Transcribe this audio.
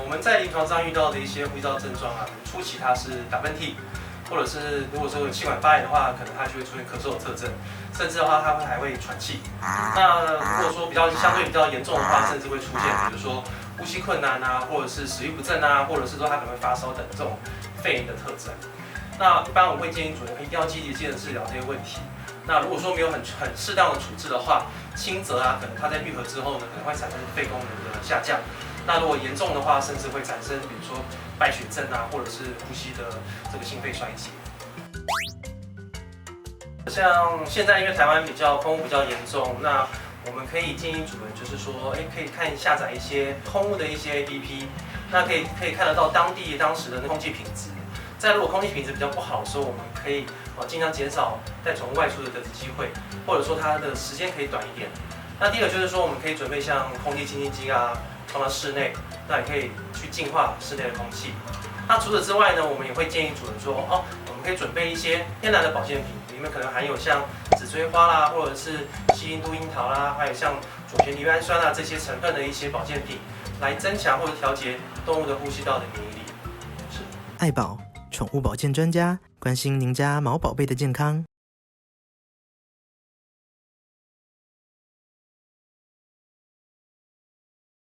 我们在临床上遇到的一些呼吸道症状啊，初期它是打喷嚏，或者是如果说有气管发炎的话，可能它就会出现咳嗽的特征，甚至的话它还会喘气。那如果说相对比较严重的话，甚至会出现比如说呼吸困难啊，或者是食欲不振啊，或者是说它可能会发烧等这种肺炎的特征。那一般我会建议主人一定要积极性的治疗这些问题。那如果说没有很适当的处置的话，轻则啊，可能它在愈合之后呢，可能会产生肺功能的下降。那如果严重的话，甚至会产生比如说败血症啊，或者是呼吸的这个心肺衰竭。像现在因为台湾空污比较严重，那我们可以建议主人就是说，可以下载一些空污的一些 APP， 那可以看得到当时的空气品质。在如果空气品质比较不好的时候，我们可以尽量减少带宠物外出的机会，或者说它的时间可以短一点。那第二个就是说，我们可以准备像空气清新机啊，放到室内，那也可以去净化室内的空气。那除此之外呢，我们也会建议主人说，我们可以准备一些天然的保健品，里面可能含有像紫锥花啦，或者是西印度樱桃啦，还有像左旋离氨酸啊这些成分的一些保健品，来增强或者调节动物的呼吸道的免疫力。爱宝宠物保健专家，关心您家毛宝贝的健康。